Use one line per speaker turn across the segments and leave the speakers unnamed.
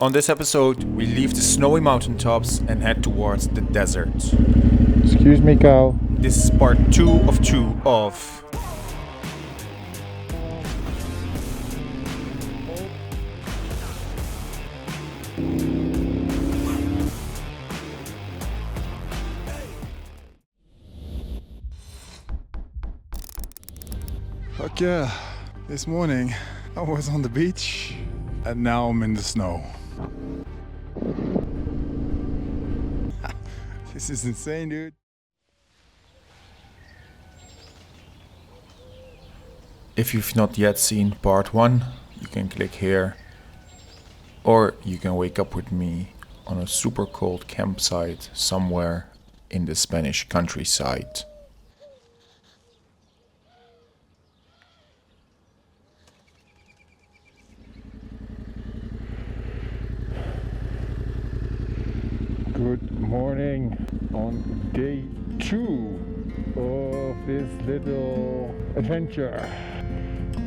On this episode, we leave the snowy mountaintops and head towards the desert.
Excuse me, cow.
This is part 2 of 2 of...
Okay, this morning I was on the beach and now I'm in the snow. This is insane, dude.
If you've not yet seen part 1, you can click here. Or you can wake up with me on a super cold campsite somewhere in the Spanish countryside.
Good morning on day 2 of this little adventure.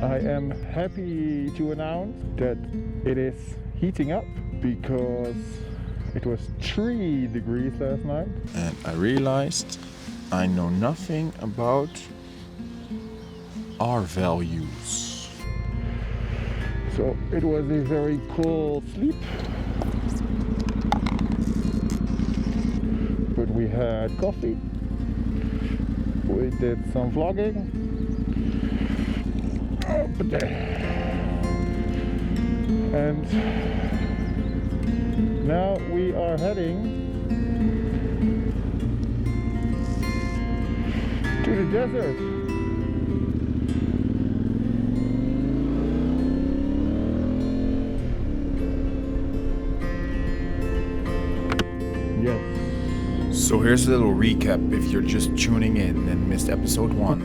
I am happy to announce that it is heating up because it was 3 degrees last night.
And I realized I know nothing about R values.
So it was a very cold sleep. But we had coffee, we did some vlogging, and now we are heading to the desert. Yes.
So here's a little recap if you're just tuning in and missed episode 1.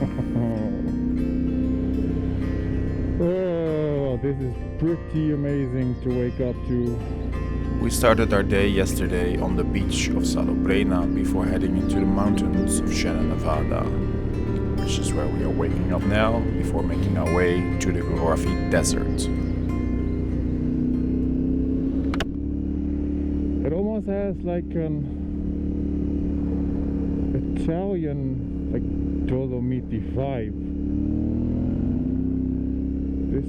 Oh, this is pretty amazing to wake up to.
We started our day yesterday on the beach of Salobrena before heading into the mountains of Sierra Nevada, which is where we are waking up now before making our way to the GORAFE desert.
It almost has like an Italian, like Dolomiti vibe. This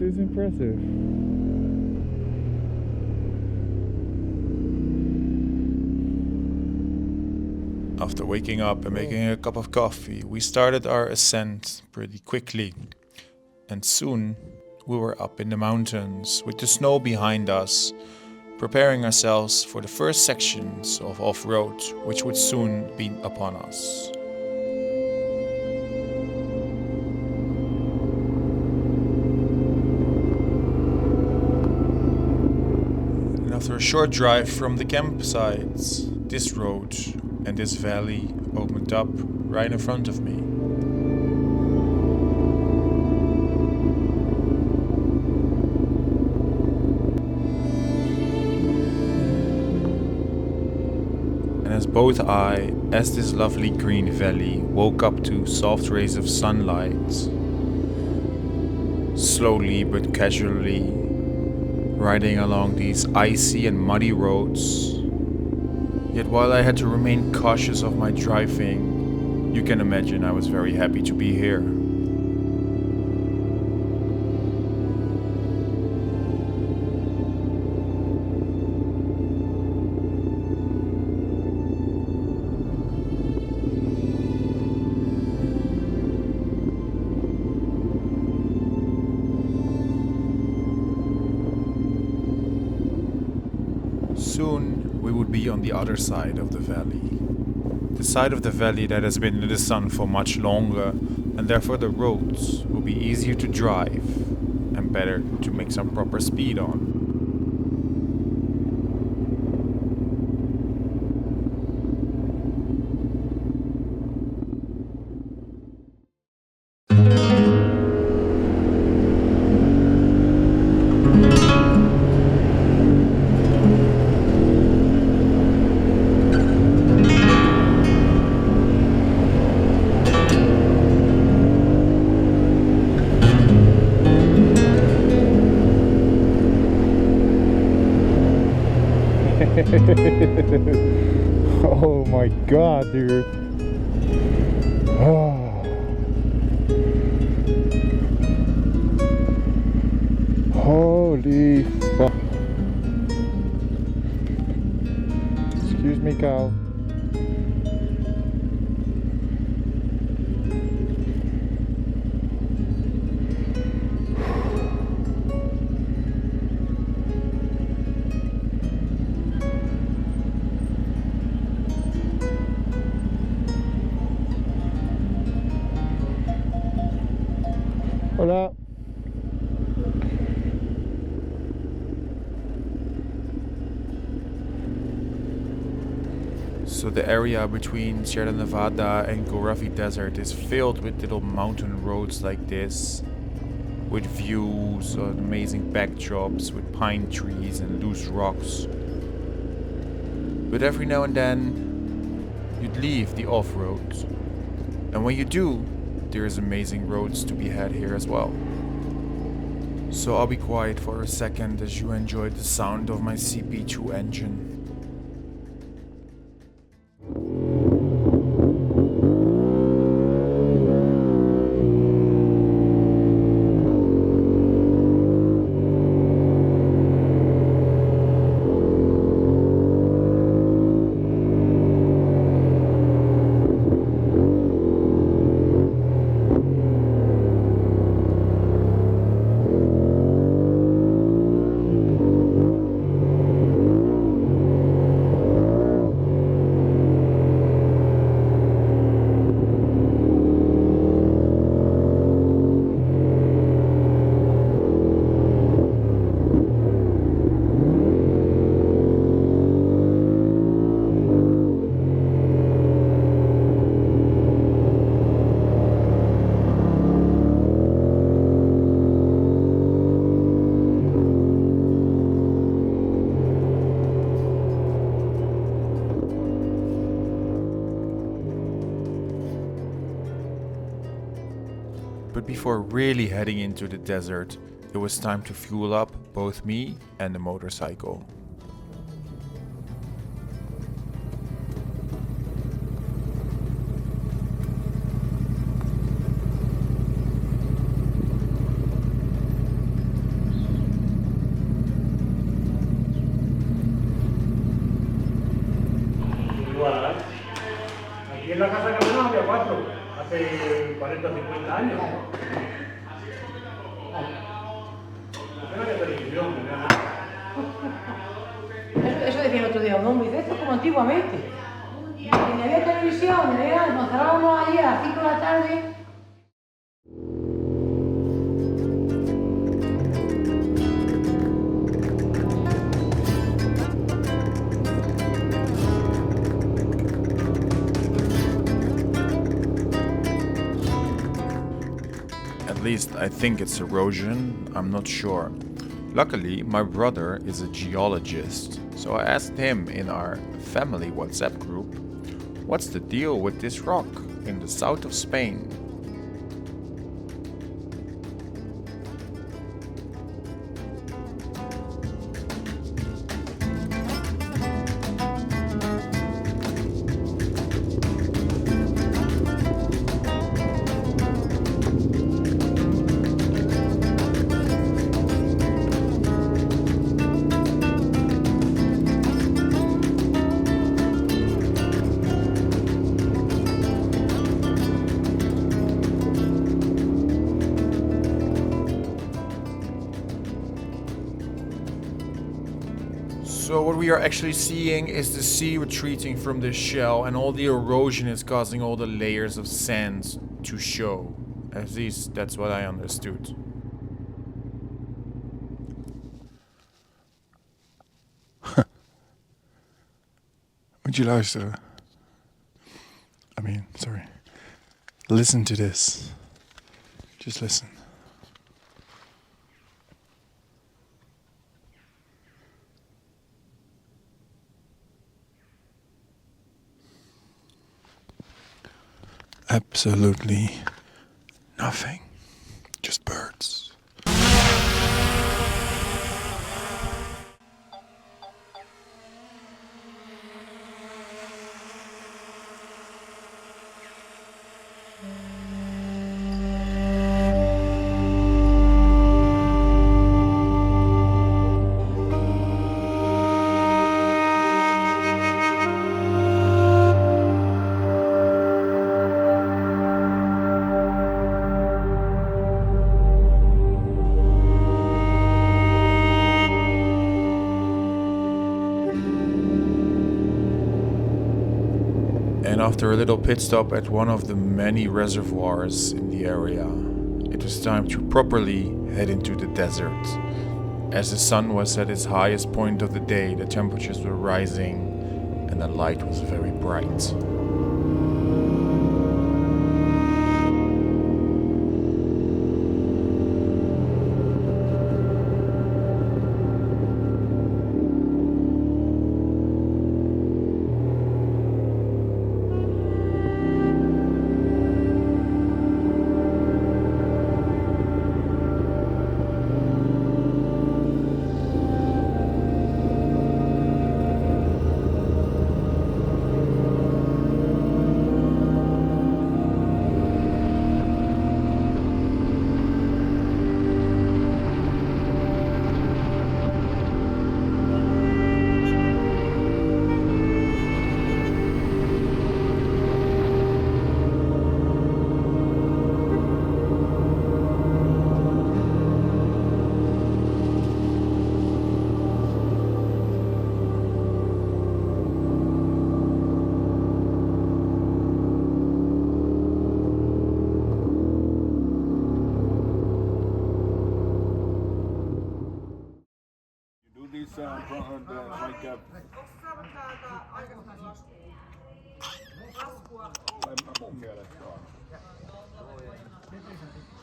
is impressive.
After waking up and making a cup of coffee, we started our ascent pretty quickly. And soon we were up in the mountains with the snow behind us, preparing ourselves for the first sections of off-road, which would soon be upon us. And after a short drive from the campsites, this road and this valley opened up right in front of me. As both I, as this lovely green valley, woke up to soft rays of sunlight, slowly but casually, riding along these icy and muddy roads. Yet while I had to remain cautious of my driving, you can imagine I was very happy to be here. Soon we would be on the other side of the valley. The side of the valley that has been in the sun for much longer, and therefore the roads will be easier to drive and better to make some proper speed on. Oh my god, dude. Oh. Holy fuck. Excuse me, cow. Hola. So the area between Sierra Nevada and GORAFE Desert is filled with little mountain roads like this, with views of amazing backdrops with pine trees and loose rocks. But every now and then, you'd leave the off-roads. And when you do, there's amazing roads to be had here as well. So I'll be quiet for a second as you enjoy the sound of my CP2 engine. But before really heading into the desert, it was time to fuel up both me and the motorcycle.
Aquí en la casa que menos había 4, hace 40 o 50 años. No había televisión, no había nada.
Eso decía el otro día un hombre, dice, esto es como antiguamente. Y ni había televisión, nos cerrábamos ayer a las 5 de la tarde.
At least I think it's erosion, I'm not sure. Luckily, my brother is a geologist, so I asked him in our family WhatsApp group, what's the deal with this rock in the south of Spain? So what we are actually seeing is the sea retreating from the shell, and all the erosion is causing all the layers of sand to show. At least that's what I understood.
Would you luisteren? Sorry. Listen to this. Just listen. Absolutely nothing. Just birds.
after a little pit stop at one of the many reservoirs in the area, it was time to properly head into the desert. As the sun was at its highest point of the day, the temperatures were rising and the light was very bright.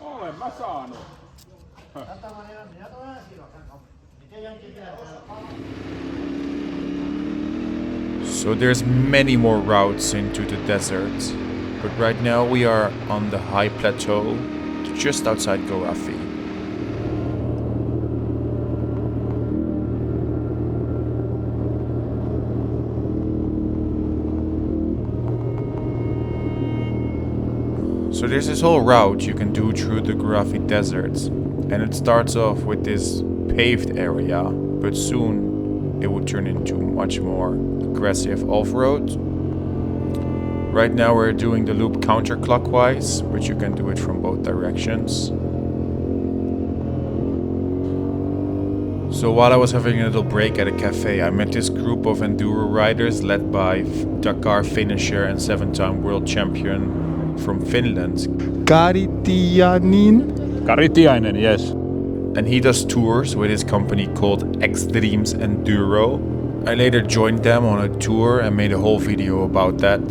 Olen mä saanut.
So there's many more routes into the desert, but right now we are on the high plateau just outside GORAFE. So there's this whole route you can do through the GORAFE desert, and it starts off with this paved area, but soon it will turn into much more aggressive off-road. Right now we're doing the loop counterclockwise, but you can do it from both directions. So while I was having a little break at a cafe, I met this group of enduro riders led by Dakar finisher and 7-time world champion from Finland.
Karitiainen, yes.
And he does tours with his company called Extremes Enduro. I later joined them on a tour and made a whole video about that.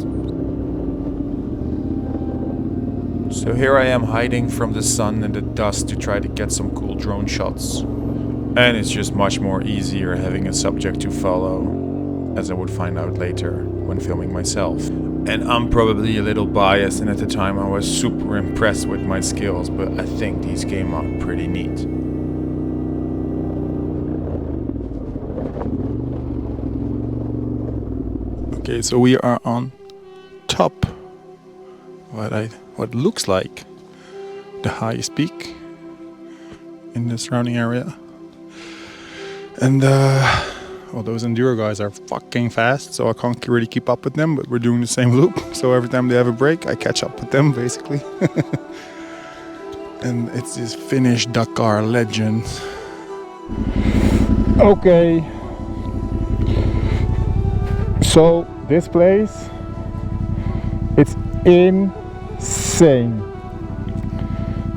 So here I am hiding from the sun and the dust to try to get some cool drone shots. And it's just much more easier having a subject to follow, as I would find out later when filming myself. And I'm probably a little biased, and at the time I was super impressed with my skills, but I think these came out pretty neat.
Okay, so we are on top. What looks like the highest peak in the surrounding area. And well, those enduro guys are fucking fast, so I can't really keep up with them, but we're doing the same loop. So every time they have a break, I catch up with them, basically. And it's this Finnish Dakar legend. Okay. So this place, it's insane.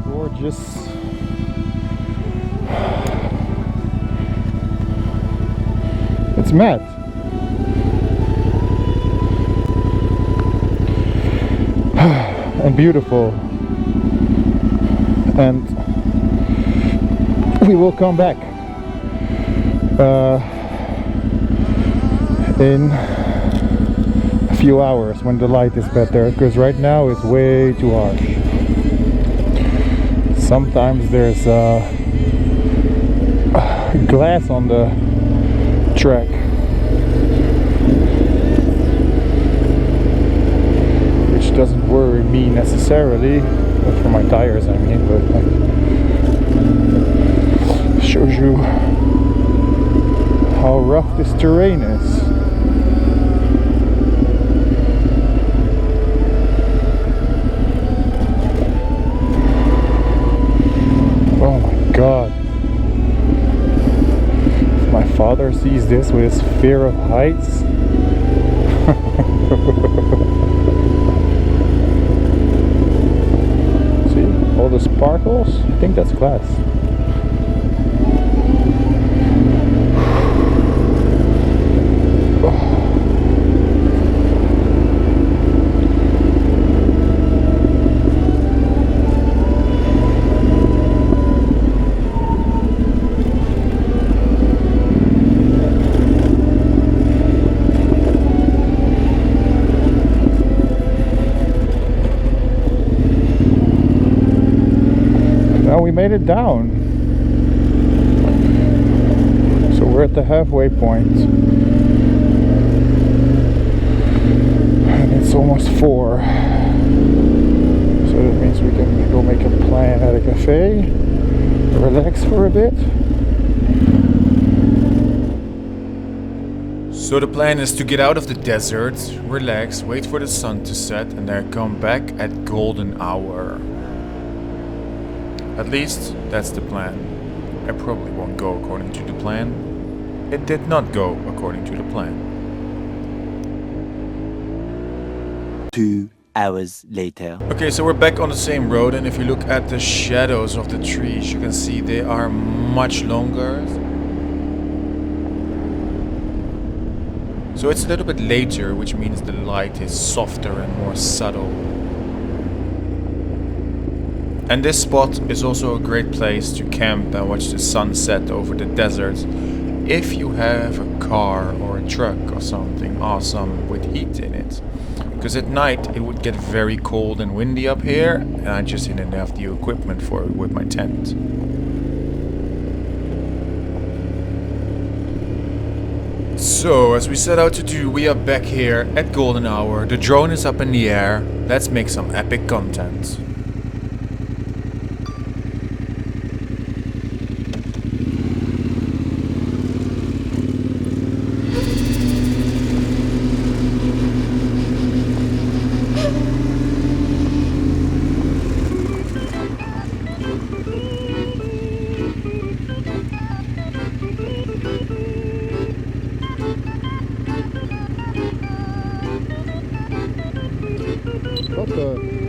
Gorgeous. It's mad. And beautiful. And we will come back in a few hours when the light is better, because right now it's way too harsh. Sometimes there's glass on the track, which doesn't worry me necessarily, but for my tires I mean, but shows you how rough this terrain is. Oh my god. If my father sees this with his fear of heights. all the sparkles. I think that's glass. We made it down, so we're at the halfway point, and it's almost 4, so that means we can go make a plan at a cafe, relax for a bit.
So the plan is to get out of the desert, relax, wait for the sun to set, and then come back at golden hour. At least, that's the plan. I probably won't go according to the plan. It did not go according to the plan.
2 hours later.
Okay, so we're back on the same road, and if you look at the shadows of the trees, you can see they are much longer. So it's a little bit later, which means the light is softer and more subtle. And this spot is also a great place to camp and watch the sunset over the desert if you have a car or a truck or something awesome with heat in it. Because at night it would get very cold and windy up here, and I just didn't have the equipment for it with my tent. So, as we set out to do, we are back here at golden hour. The drone is up in the air. Let's make some epic content.
What the?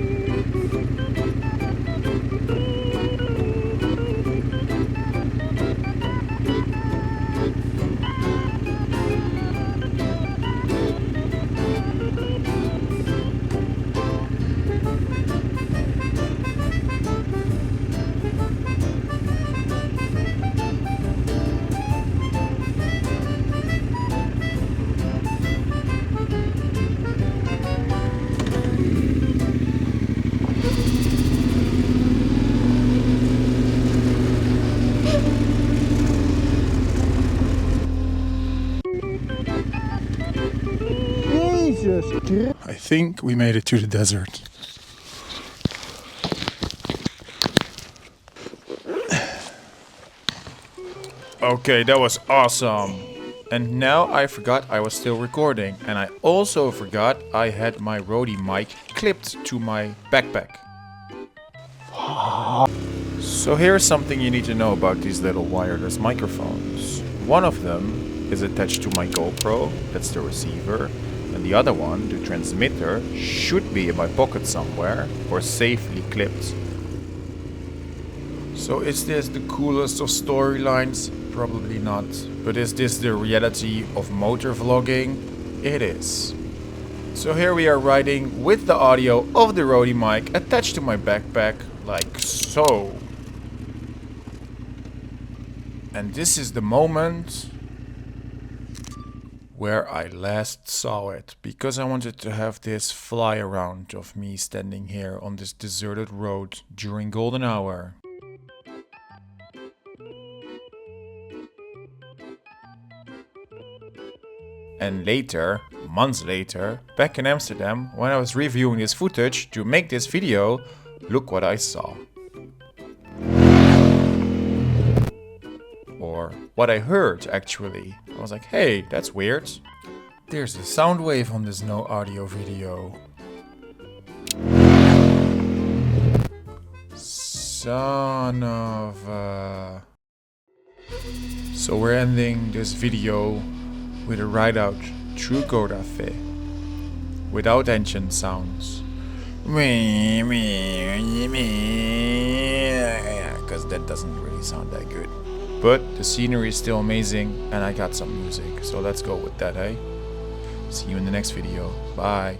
I think we made it to the desert.
Okay, that was awesome. And now I forgot I was still recording. And I also forgot I had my roadie mic clipped to my backpack. So here's something you need to know about these little wireless microphones. One of them is attached to my GoPro, that's the receiver. And the other one, the transmitter, should be in my pocket somewhere or safely clipped. So is this the coolest of storylines? Probably not. But is this the reality of motor vlogging? It is. So here we are riding with the audio of the roadie mic attached to my backpack, like so. And this is the moment where I last saw it, because I wanted to have this fly around of me standing here on this deserted road during golden hour. And later, months later, back in Amsterdam, when I was reviewing this footage to make this video, look what I saw. Or what I heard, actually. I was like, hey, that's weird. There's a sound wave on this no audio video. Son of a... So we're ending this video with a ride out through GORAFE. Without engine sounds. that doesn't really sound that good. But the scenery is still amazing, and I got some music, so let's go with that, eh? See you in the next video. Bye.